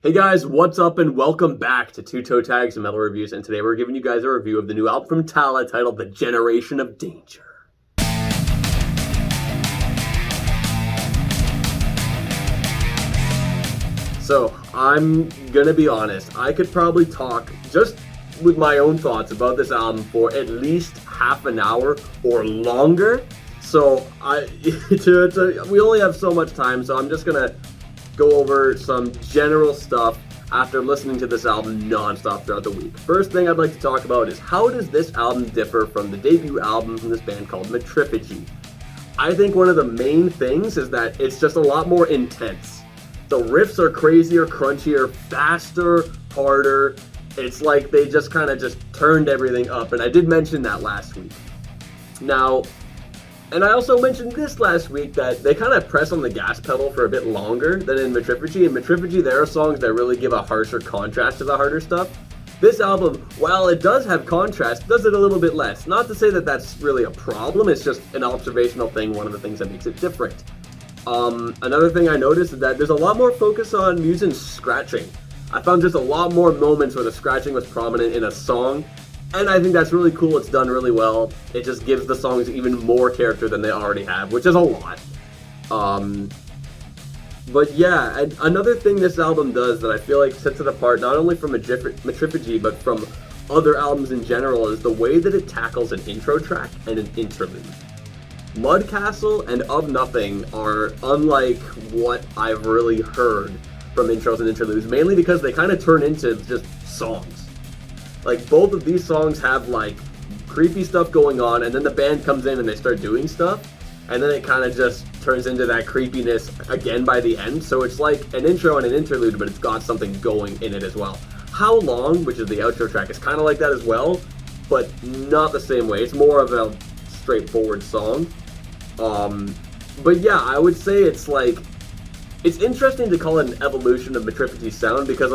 Hey guys, what's up and welcome back to Toe Tags and Metal Reviews, and today we're giving you guys a review of the new album from Tallah titled The Generation of Danger. So, I'm gonna be honest, I could probably talk just with my own thoughts about this album for at least half an hour or longer. So, we only have so much time, so I'm just gonna go over some general stuff after listening to this album non-stop throughout the week. First thing I'd like to talk about is how does this album differ from the debut album from this band called Metrifigy? I think one of the main things is that it's just a lot more intense. The riffs are crazier, crunchier, faster, harder. It's like they just kind of just turned everything up, and I did mention that last week. Now, and I also mentioned this last week that they kind of press on the gas pedal for a bit longer than in Metrifigy. In Metrifigy, there are songs that really give a harsher contrast to the harder stuff. This album, while it does have contrast, does it a little bit less. Not to say that that's really a problem, it's just an observational thing, one of the things that makes it different. Another thing I noticed is that there's a lot more focus on musicians scratching. I found just a lot more moments where the scratching was prominent in a song, and I think that's really cool. It's done really well. It just gives the songs even more character than they already have, which is a lot. But yeah, and another thing this album does that I feel like sets it apart, not only from Metrifigy, but from other albums in general, is the way that it tackles an intro track and an interlude. Mudcastle and Of Nothing are unlike what I've really heard from intros and interludes, mainly because they kind of turn into just songs. Like, both of these songs have, like, creepy stuff going on, and then the band comes in and they start doing stuff, and then it kind of just turns into that creepiness again by the end. So it's like an intro and an interlude, but it's got something going in it as well. How Long, which is the outro track, is kind of like that as well, but not the same way. It's more of a straightforward song. But yeah, I would say it's like, it's interesting to call it an evolution of Metrifigy's sound, because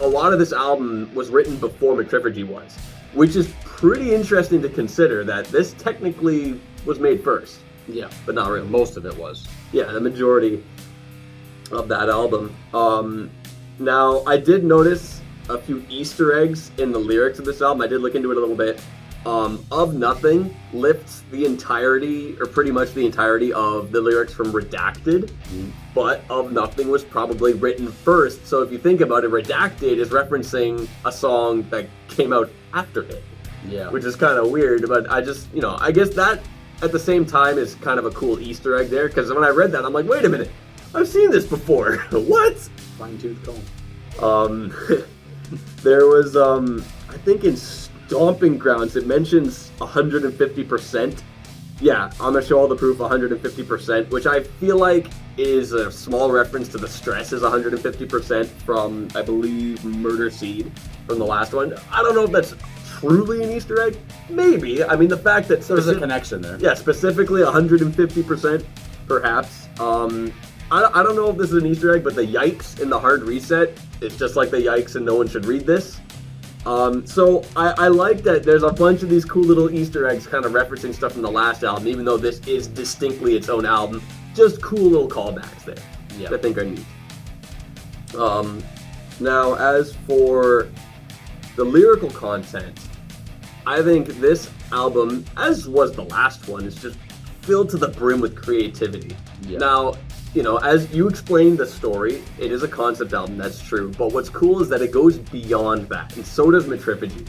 a lot of this album was written before Metrifigy was, which is pretty interesting to consider that this technically was made first. Yeah, but not really. Most of it was. Yeah, the majority of that album. Now, I did notice a few Easter eggs in the lyrics of this album. I did look into it a little bit. Of Nothing lifts the entirety, or pretty much the entirety, of the lyrics from Redacted, but Of Nothing was probably written first, so if you think about it, Redacted is referencing a song that came out after it. Yeah. Which is kind of weird, but I just, I guess that, at the same time, is kind of a cool Easter egg there, because when I read that, I'm like, wait a minute, I've seen this before. What? Fine-tooth comb. There was, I think in Stomping Grounds, it mentions 150%. Yeah, I'm gonna show all the proof 150%, which I feel like is a small reference to the stress is 150% from, I believe, Murder Seed from the last one. I don't know if that's truly an Easter egg. Maybe. I mean, the fact that there's a connection there. Yeah, specifically 150%, perhaps. I don't know if this is an Easter egg, but the yikes in the hard reset, it's just like the yikes and no one should read this. So I like that there's a bunch of these cool little Easter eggs kind of referencing stuff from the last album, even though this is distinctly its own album. Just cool little callbacks there, that I think are neat. Now, as for the lyrical content, I think this album, as was the last one, is just filled to the brim with creativity. Yeah. Now, as you explained the story, it is a concept album, that's true, but what's cool is that it goes beyond that, and so does Metrifigy.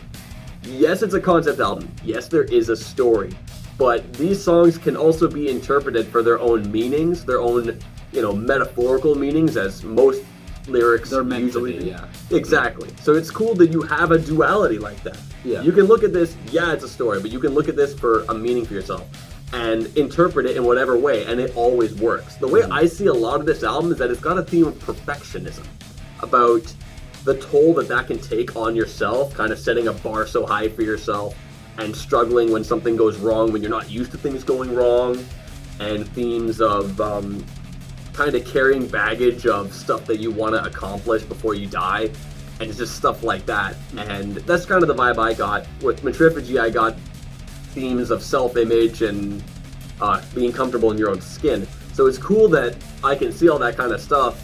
Yes, it's a concept album. Yes, there is a story, but these songs can also be interpreted for their own meanings, their own, metaphorical meanings, as most lyrics they're meant usually to be, yeah. Exactly. So it's cool that you have a duality like that. Yeah. You can look at this, it's a story, but you can look at this for a meaning for yourself and interpret it in whatever way, and it always works. The way I see a lot of this album is that it's got a theme of perfectionism, about the toll that can take on yourself, kind of setting a bar so high for yourself, and struggling when something goes wrong, when you're not used to things going wrong, and themes of kind of carrying baggage of stuff that you want to accomplish before you die, and it's just stuff like that. And that's kind of the vibe I got. With Metrifigy, I got themes of self-image and being comfortable in your own skin. So it's cool that I can see all that kind of stuff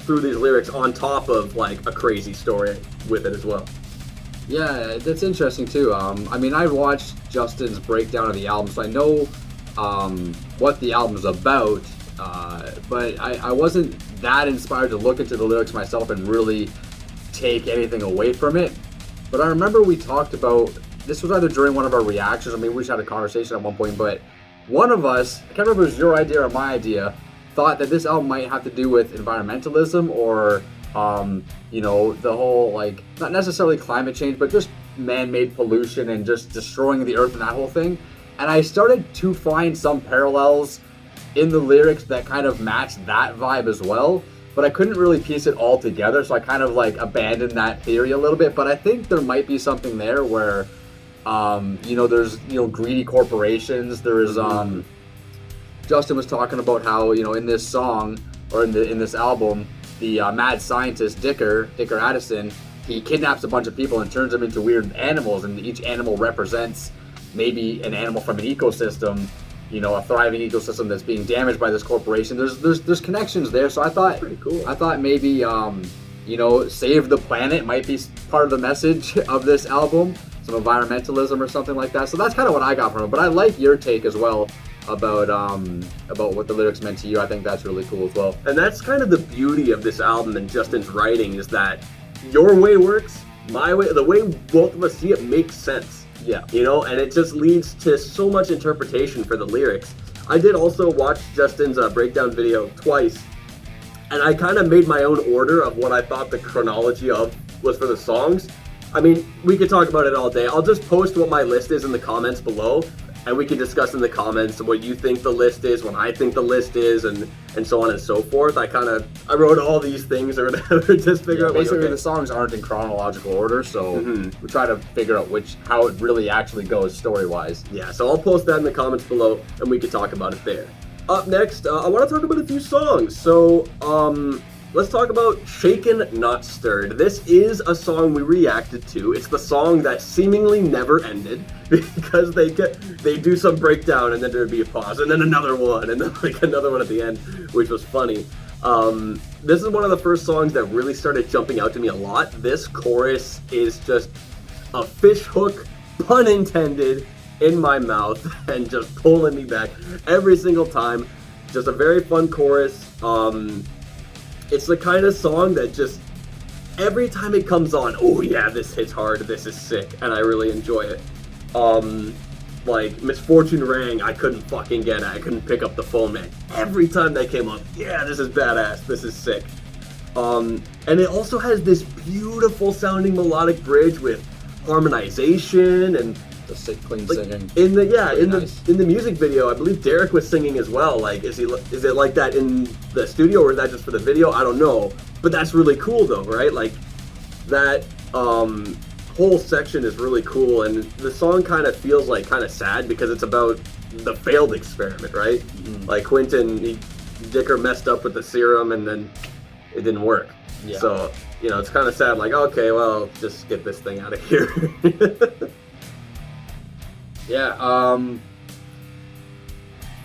through these lyrics on top of like a crazy story with it as well. Yeah, that's interesting too. I mean, I watched Justin's breakdown of the album, so I know what the album's about, but I wasn't that inspired to look into the lyrics myself and really take anything away from it. But I remember we talked about, this was either during one of our reactions, I mean, we just had a conversation at one point, but one of us, I can't remember if it was your idea or my idea, thought that this album might have to do with environmentalism or you know, the whole, like, not necessarily climate change, but just man-made pollution and just destroying the earth and that whole thing. And I started to find some parallels in the lyrics that kind of matched that vibe as well, but I couldn't really piece it all together, so I kind of like abandoned that theory a little bit. But I think there might be something there where, you know, there's, you know, greedy corporations. There's, Justin was talking about how, you know, in this song, or in this album, the mad scientist Dicker Addison, he kidnaps a bunch of people and turns them into weird animals, and each animal represents maybe an animal from an ecosystem, you know, a thriving ecosystem that's being damaged by this corporation. There's connections there, so I thought, pretty cool. I thought maybe you know, save the planet might be part of the message of this album, some environmentalism or something like that. So that's kind of what I got from it. But I like your take as well about what the lyrics meant to you. I think that's really cool as well. And that's kind of the beauty of this album and Justin's writing, is that your way works, my way, the way both of us see it makes sense. Yeah. You know, and it just leads to so much interpretation for the lyrics. I did also watch Justin's breakdown video twice, and I kind of made my own order of what I thought the chronology of was for the songs. I mean, we could talk about it all day. I'll just post what my list is in the comments below, and we can discuss in the comments what you think the list is, what I think the list is, and so on and so forth. I wrote all these things or whatever, just figure out. Basically, like, okay, the songs aren't in chronological order, so we try to figure out how it really actually goes story-wise. yeah, so I'll post that in the comments below, and we can talk about it there. Up next, I want to talk about a few songs. So, let's talk about Shaken Not Stirred. This is a song we reacted to. It's the song that seemingly never ended, because they do some breakdown and then there'd be a pause and then another one and then like another one at the end, which was funny. This is one of the first songs that really started jumping out to me a lot. This chorus is just a fish hook, pun intended, in my mouth and just pulling me back every single time. Just a very fun chorus. It's the kind of song that just, every time it comes on, oh yeah, this hits hard, this is sick, and I really enjoy it. Like, Misfortune Rang, I couldn't fucking get it, I couldn't pick up the phone, man. Every time that came up, yeah, this is badass, this is sick. And it also has this beautiful sounding melodic bridge with harmonization and The sick, clean like, singing. in the Nice. in the music video, I believe Derek was singing as well. Like, is it like that in the studio, or is that just for the video? I don't know. But that's really cool though, right? Like, that whole section is really cool, and the song kind of feels like kind of sad because it's about the failed experiment, right? Like Quentin, Dicker messed up with the serum and then it didn't work. Yeah. So, you know, it's kind of sad, like, okay, well, just get this thing out of here. Yeah,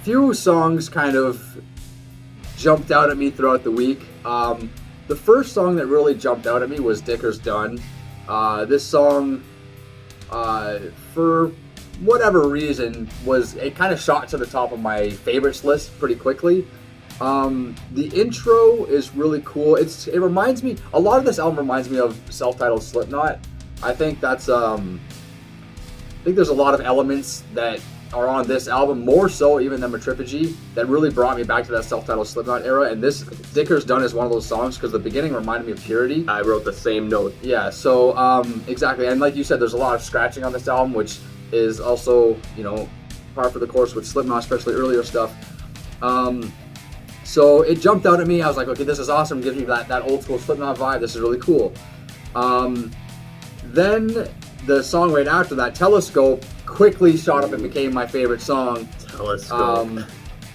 few songs kind of jumped out at me throughout the week. The first song that really jumped out at me was Dicker's Done. This song, for whatever reason, it kind of shot to the top of my favorites list pretty quickly. The intro is really cool. It reminds me, a lot of this album reminds me of self-titled Slipknot. I think that's, I think there's a lot of elements that are on this album, more so even than Metripogy, that really brought me back to that self-titled Slipknot era. And this Dicker's Done is one of those songs because the beginning reminded me of Purity. I wrote the same note. Yeah, so exactly. And like you said, there's a lot of scratching on this album, which is also, you know, par for the course with Slipknot, especially earlier stuff. So it jumped out at me. I was like, okay, this is awesome. It gives me that old school Slipknot vibe. This is really cool. Then the song right after that, Telescope, quickly shot up and became my favorite song. Telescope.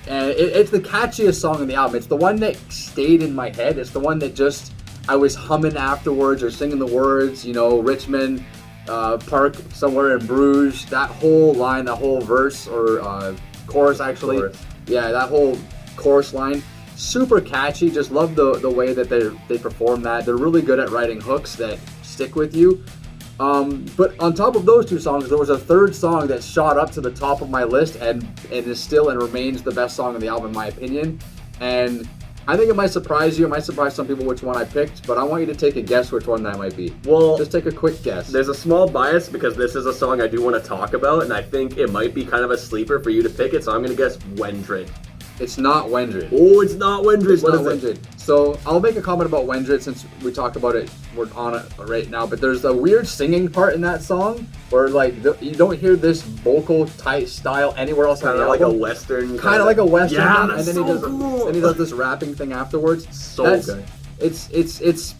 And it's the catchiest song in the album. It's the one that stayed in my head. It's the one that just, I was humming afterwards or singing the words, you know, Richmond, park somewhere in Bruges, that whole line, that whole verse, or chorus actually. Chorus. Yeah, that whole chorus line super catchy. Just love the way that they perform that. They're really good at writing hooks that stick with you. But on top of those two songs, there was a third song that shot up to the top of my list and is still and remains the best song on the album in my opinion. And I think it might surprise you. It might surprise some people which one I picked, but I want you to take a guess which one that might be. Well, just take a quick guess. There's a small bias because this is a song I do want to talk about, and I think it might be kind of a sleeper for you to pick it, so I'm going to guess Wendred. It's not Wendred. Oh, it's not Wendred. It's not Wendred. So I'll make a comment about Wendred since we talked about it. We're on it right now, but there's a weird singing part in that song where like you don't hear this vocal type style anywhere else. Kind of like a western. Kind of like a western. Yeah, thing, that's and then so cool. Then he does this rapping thing afterwards. So good. It's.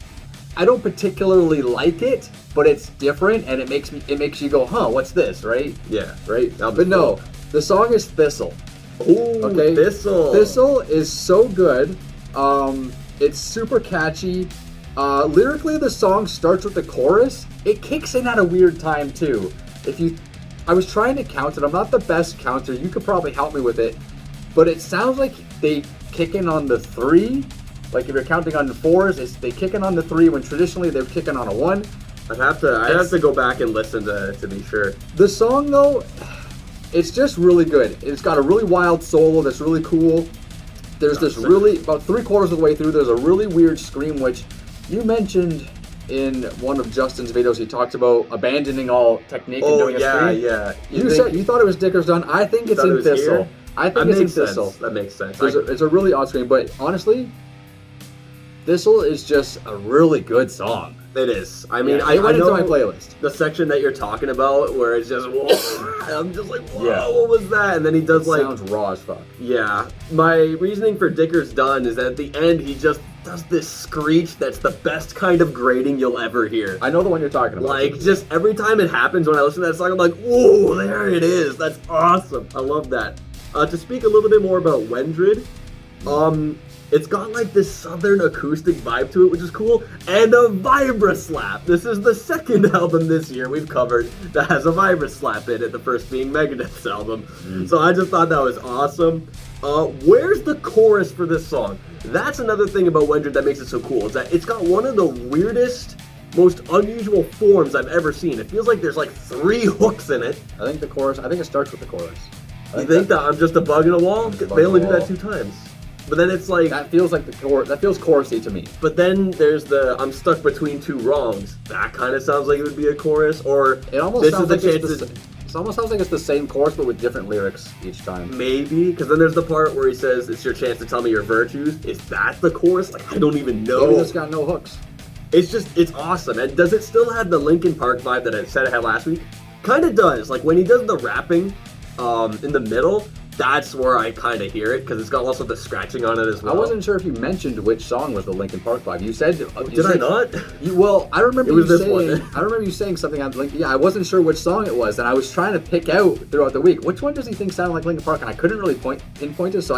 I don't particularly like it, but it's different and it makes you go, huh? What's this? Right? Yeah. Right. But no, the song is Thistle. Ooh, okay. Thistle. Thistle is so good. It's super catchy. Lyrically, the song starts with the chorus. It kicks in at a weird time too. I was trying to count it. I'm not the best counter. You could probably help me with it. But it sounds like they kick in on the 3. Like if you're counting on the 4s, they kick in on the 3 when traditionally they're kicking on a 1. I'd have to go back and listen to be sure. The song though, it's just really good. It's got a really wild solo that's really cool. There's this really, about 3/4 of the way through, there's a really weird scream, which you mentioned in one of Justin's videos. He talked about abandoning all technique and doing a scream. Yeah. You thought it was Dicker's Done. I think it's in Thistle. I think it's in Thistle. That makes sense. It's a really odd scream, but honestly, Thistle is just a really good song. It is. I mean, I went into my playlist. The section that you're talking about where it's just, whoa, I'm just like, whoa, Yeah. What was that? And then he does like... Sounds raw as fuck. Yeah. My reasoning for Dicker's Done is that at the end, he just does this screech that's the best kind of grating you'll ever hear. I know the one you're talking about. Like, just every time it happens when I listen to that song, I'm like, whoa, there it is. That's awesome. I love that. To speak a little bit more about Wendred, it's got like this southern acoustic vibe to it, which is cool, and a vibra slap. This is the second album this year we've covered that has a vibra slap in it, the first being Megadeth's album. So I just thought that was awesome. Where's the chorus for this song? That's another thing about Wendred that makes it so cool, is that it's got one of the weirdest, most unusual forms I've ever seen. It feels like there's like 3 hooks in it. I think it starts with the chorus. You think that I'm just a bug in a wall? They only do that 2 times. But then it's like... That feels like that feels chorusy to me. But then there's the I'm stuck between 2 wrongs. That kind of sounds like it would be a chorus. Or it almost sounds like it almost sounds like it's the same chorus but with different lyrics each time. Maybe, because then there's the part where he says, it's your chance to tell me your virtues. Is that the chorus? Like, I don't even know. Maybe it's got no hooks. It's awesome. And does it still have the Linkin Park vibe that I said it had last week? Kind of does. Like, when he does the rapping in the middle, that's where I kind of hear it, because it's got also the scratching on it as well. I wasn't sure if you mentioned which song was the Linkin Park vibe. You said... Did I not? I remember it was this one. I remember you saying something on Linkin... Yeah, I wasn't sure which song it was, and I was trying to pick out throughout the week, which one does he think sounded like Linkin Park, and I couldn't really pinpoint it, so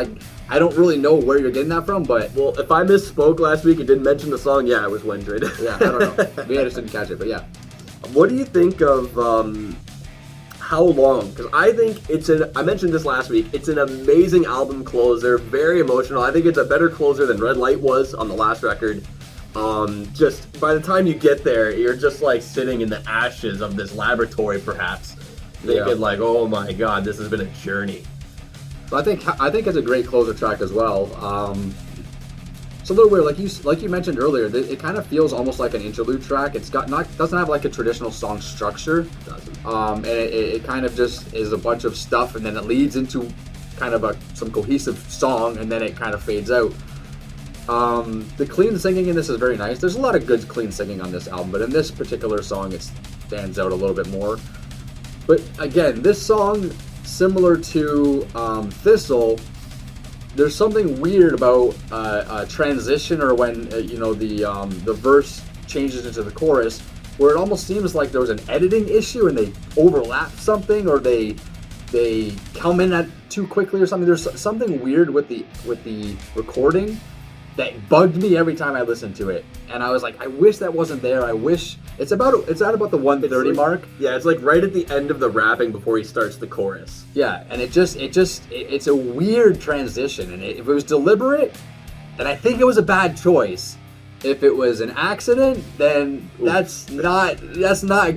I don't really know where you're getting that from, but... Well, if I misspoke last week and didn't mention the song, yeah, it was Wendred. Yeah, I don't know. Maybe I just didn't catch it, but yeah. What do you think of... How Long? Because I think I mentioned this last week, it's an amazing album closer, very emotional. I think it's a better closer than Red Light was on the last record. Just by the time you get there, you're just like sitting in the ashes of this laboratory, perhaps, thinking like, oh my god, this has been a journey. I think it's a great closer track as well. It's a little weird, like you mentioned earlier. It kind of feels almost like an interlude track. Doesn't have like a traditional song structure. It doesn't. And it kind of just is a bunch of stuff, and then it leads into kind of some cohesive song, and then it kind of fades out. The clean singing in this is very nice. There's a lot of good clean singing on this album, but in this particular song, it stands out a little bit more. But again, this song, similar to Thistle, there's something weird about a transition, or when the verse changes into the chorus, where it almost seems like there was an editing issue and they overlap something, or they come in at too quickly or something. There's something weird with the recording that bugged me every time I listened to it, and I was like, I wish that wasn't there. I wish it's at about the 1:30 mark. Yeah, it's like right at the end of the rapping before he starts the chorus. Yeah, and it's a weird transition, and if it was deliberate, then I think it was a bad choice. If it was an accident, then that's not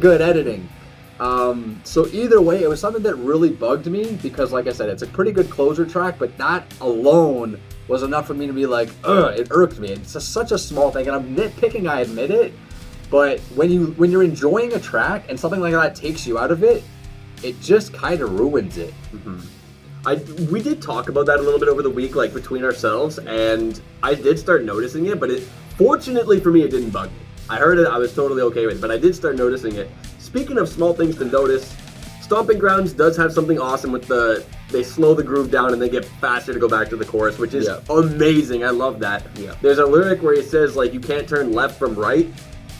good editing. So either way, it was something that really bugged me because, like I said, it's a pretty good closer track, but that alone was enough for me to be like, ugh, it irked me. It's just such a small thing, and I'm nitpicking, I admit it, but when you're enjoying a track and something like that takes you out of it, it just kind of ruins it. We did talk about that a little bit over the week, like between ourselves, and I did start noticing it, but fortunately for me, it didn't bug me. I heard it, I was totally okay with it, but I did start noticing it. Speaking of small things to notice, Stomping Grounds does have something awesome with they slow the groove down and they get faster to go back to the chorus, which is amazing. I love that. Yeah. There's a lyric where he says, like, you can't turn left from right,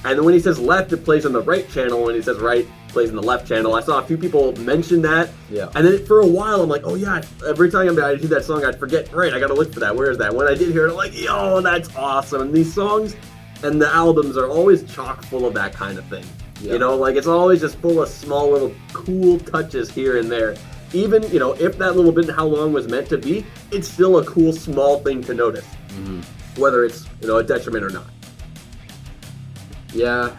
and then when he says left, it plays on the right channel, when he says right, it plays on the left channel. I saw a few people mention that, and then for a while, I'm like, oh yeah, every time I hear that song, I'd forget, right, I gotta look for that, where is that? When I did hear it, I'm like, yo, that's awesome. And these songs and the albums are always chock full of that kind of thing. You know, like, it's always just full of small little cool touches here and there. Even, you know, if that little bit and how long was meant to be, it's still a cool small thing to notice. Whether it's, you know, a detriment or not. Yeah,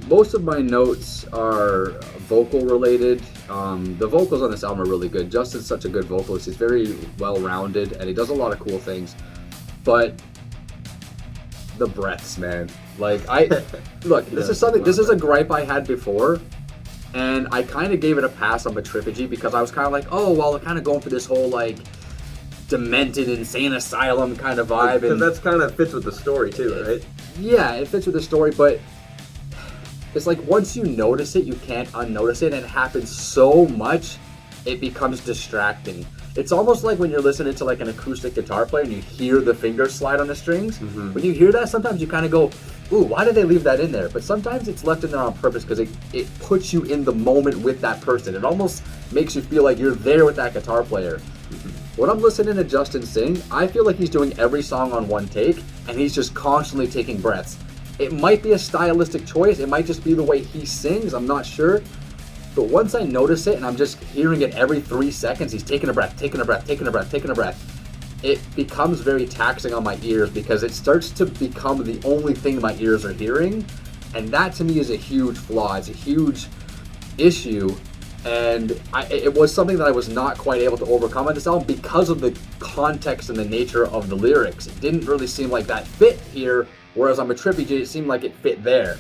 most of my notes are vocal related. The vocals on this album are really good. Justin's such a good vocalist. He's very well-rounded, and he does a lot of cool things. But the breaths, man. Like, look, this is a gripe I had before, and I kind of gave it a pass on Metrifugy because I was kind of like, oh, well, they're kind of going for this whole, like, demented insane asylum kind of vibe. Because that's kind of fits with the story too, right? Yeah, it fits with the story, but it's like once you notice it, you can't unnotice it, and it happens so much, it becomes distracting. It's almost like when you're listening to like an acoustic guitar player and you hear the fingers slide on the strings. When you hear that, sometimes you kind of go, ooh, why did they leave that in there? But sometimes it's left in there on purpose because it puts you in the moment with that person. It almost makes you feel like you're there with that guitar player. When I'm listening to Justin sing, I feel like he's doing every song on one take, and he's just constantly taking breaths. It might be a stylistic choice, it might just be the way he sings, I'm not sure. But once I notice it, and I'm just hearing it every 3 seconds, he's taking a breath, taking a breath, taking a breath, taking a breath. It becomes very taxing on my ears because it starts to become the only thing my ears are hearing. And that to me is a huge flaw, it's a huge issue. And it was something that I was not quite able to overcome on this album because of the context and the nature of the lyrics. It didn't really seem like that fit here, whereas on Metrifugy, it seemed like it fit there.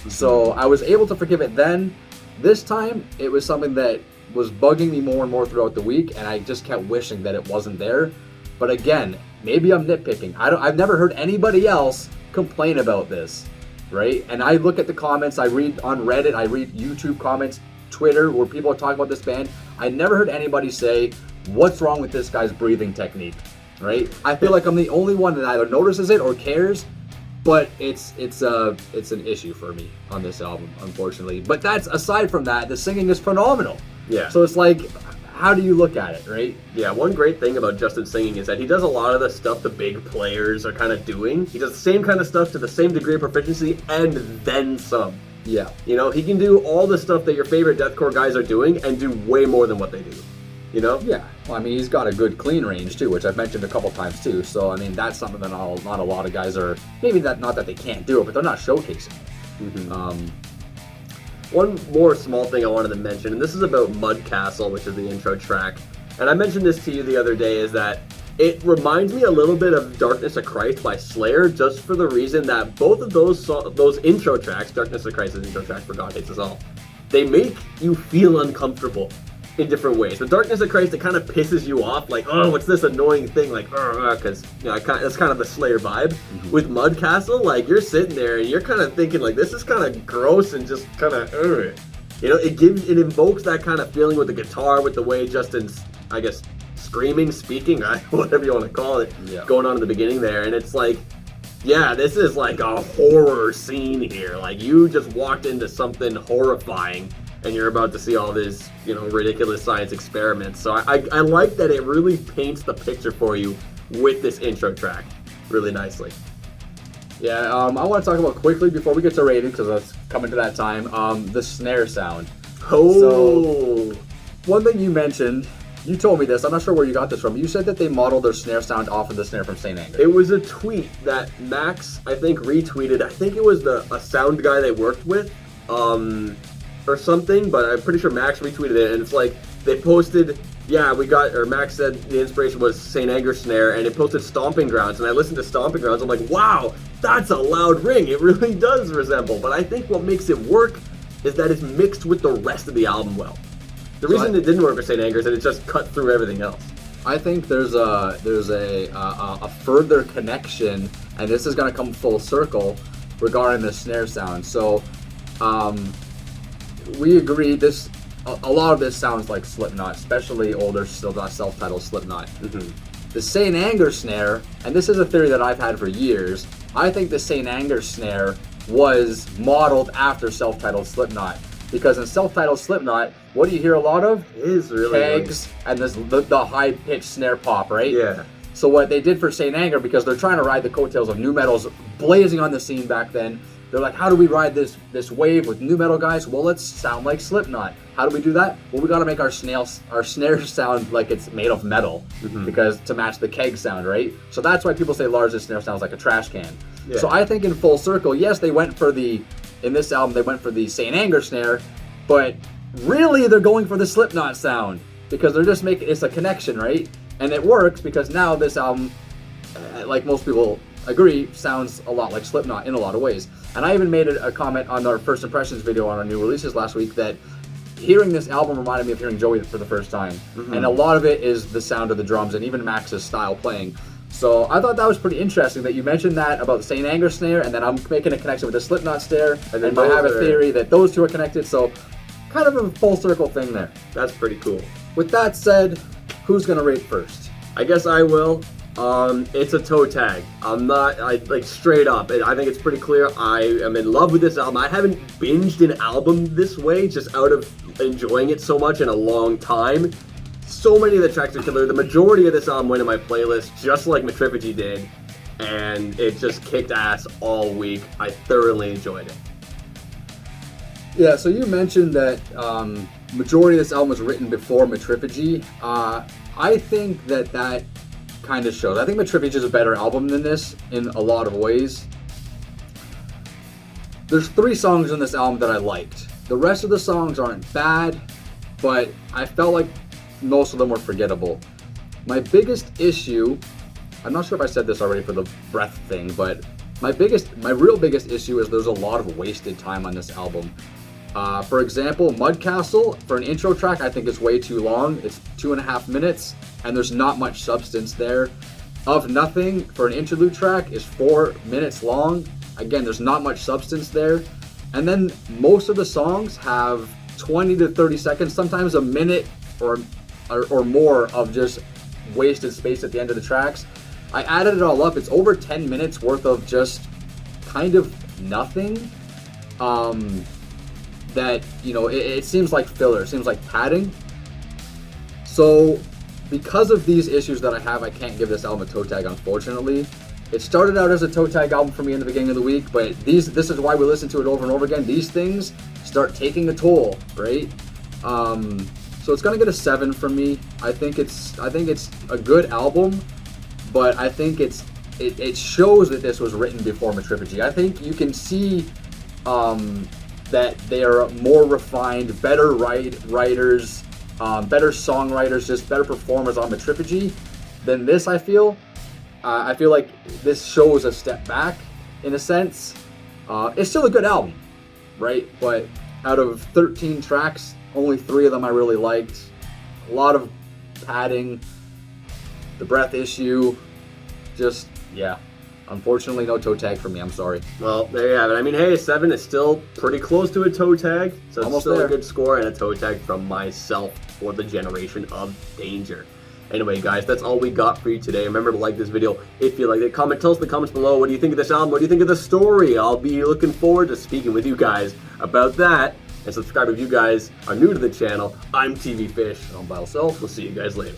So I was able to forgive it then. This time, it was something that was bugging me more and more throughout the week, and I just kept wishing that it wasn't there. But again, maybe I'm nitpicking. I've never heard anybody else complain about this, right? And I look at the comments, I read on Reddit, I read YouTube comments, Twitter, where people are talking about this band. I never heard anybody say, what's wrong with this guy's breathing technique, right? I feel like I'm the only one that either notices it or cares, but it's an issue for me on this album, unfortunately. But that's, aside from that, the singing is phenomenal. Yeah. So it's like, how do you look at it, right? Yeah, one great thing about Justin's singing is that he does a lot of the stuff the big players are kind of doing. He does the same kind of stuff to the same degree of proficiency and then some. Yeah. You know, he can do all the stuff that your favorite deathcore guys are doing and do way more than what they do. You know? Yeah. Well, I mean, he's got a good clean range too, which I've mentioned a couple times too. So, I mean, that's something that not a lot of guys are, maybe that, not that they can't do it, but they're not showcasing. One more small thing I wanted to mention, and this is about Mud Castle, which is the intro track. And I mentioned this to you the other day, is that it reminds me a little bit of Darkness of Christ by Slayer, just for the reason that both of those intro tracks, Darkness of Christ's intro track for God Hates Us All, they make you feel uncomfortable in different ways. With Darkness of Christ, it kind of pisses you off, like, oh, what's this annoying thing, like, because, you know, that's kind of the Slayer vibe. With Mud Castle, like, you're sitting there and you're kind of thinking, like, this is kind of gross and just kind of, you know, it invokes that kind of feeling with the guitar, with the way Justin's, I guess, screaming, speaking, whatever you want to call it, going on in the beginning there, and it's like, yeah, this is like a horror scene here. Like, you just walked into something horrifying, and you're about to see all these, you know, ridiculous science experiments. So I like that it really paints the picture for you with this intro track really nicely. Yeah, I want to talk about quickly before we get to rating, because that's coming to that time, the snare sound. Oh! So, one thing you mentioned, You told me this. I'm not sure where you got this from. You said that they modeled their snare sound off of the snare from St. Anger. It was a tweet that Max, I think, retweeted. I think it was a sound guy they worked with, or something, but I'm pretty sure Max retweeted it, and it's like, they posted, Max said the inspiration was St. Anger snare, and it posted Stomping Grounds, and I listened to Stomping Grounds, I'm like, wow, that's a loud ring. It really does resemble, but I think what makes it work is that it's mixed with the rest of the album well. The reason it didn't work with St. Anger is that it just cut through everything else. I think there's a further connection, and this is going to come full circle regarding the snare sound. So, we agree a lot of this sounds like Slipknot, especially older self-titled Slipknot. Mm-hmm. The St. Anger snare, and this is a theory that I've had for years, I think the St. Anger snare was modeled after self-titled Slipknot. Because in self-titled Slipknot, what do you hear a lot of? It is really kegs and the high-pitched snare pop, right? Yeah. So what they did for St. Anger, because they're trying to ride the coattails of nu metal's blazing on the scene back then, they're like, how do we ride this wave with nu metal guys? Well, let's sound like Slipknot. How do we do that? Well, we got to make our snare sound like it's made of metal, because to match the keg sound, right? So that's why people say Lars' snare sounds like a trash can. Yeah. So I think in full circle, yes, in this album, they went for the St. Anger snare, but really they're going for the Slipknot sound, because they're just it's a connection, right? And it works because now this album, like most people agree, sounds a lot like Slipknot in a lot of ways. And I even made a comment on our first impressions video on our new releases last week that hearing this album reminded me of hearing Joey for the first time. Mm-hmm. And a lot of it is the sound of the drums and even Max's style playing. So I thought that was pretty interesting that you mentioned that about the St. Anger snare, and then I'm making a connection with the Slipknot snare, and I have a theory that those two are connected, so kind of a full circle thing there. That's pretty cool. With that said, who's going to rate first? I guess I will. It's a toe tag. Straight up. I think it's pretty clear I am in love with this album. I haven't binged an album this way, just out of enjoying it so much in a long time. So many of the tracks are killer. The majority of this album went in my playlist, just like Metrifigy did, and it just kicked ass all week. I thoroughly enjoyed it. Yeah, so you mentioned that majority of this album was written before Metrifigy. I think that kind of shows. I think Metrifigy is a better album than this in a lot of ways. There's 3 songs on this album that I liked. The rest of the songs aren't bad, but I felt like most of them were forgettable. My biggest issue, I'm not sure if I said this already for the breath thing, but my real biggest issue is there's a lot of wasted time on this album. For example, Mudcastle, for an intro track, I think it's way too long. It's 2.5 minutes, and there's not much substance there. Of Nothing, for an interlude track, is 4 minutes long. Again, there's not much substance there. And then most of the songs have 20 to 30 seconds, sometimes a minute or more of just wasted space at the end of the tracks. I added it all up. It's over 10 minutes worth of just kind of nothing. That, it seems like filler. It seems like padding. So, because of these issues that I have, I can't give this album a toe tag, unfortunately. It started out as a toe tag album for me in the beginning of the week, but this is why we listen to it over and over again. These things start taking a toll, right? So it's gonna get a 7 from me. I think it's a good album, but I think it shows that this was written before Metrifigy. I think you can see that they are more refined, better writers, better songwriters, just better performers on Metrifigy than this. I feel like this shows a step back in a sense. It's still a good album, right? But out of 13 tracks, only 3 of them I really liked. A lot of padding, the breath issue, just, yeah. Unfortunately, no toe tag for me. I'm sorry. Well, there you have it. I mean, hey, 7 is still pretty close to a toe tag, so Almost it's still there. a good score and a toe tag from myself for the Generation of Danger. Anyway, guys, that's all we got for you today. Remember to like this video if you liked it. Tell us in the comments below, what do you think of this album? What do you think of the story? I'll be looking forward to speaking with you guys about that. And subscribe if you guys are new to the channel. I'm TV Fish. I'm by myself. We'll see you guys later.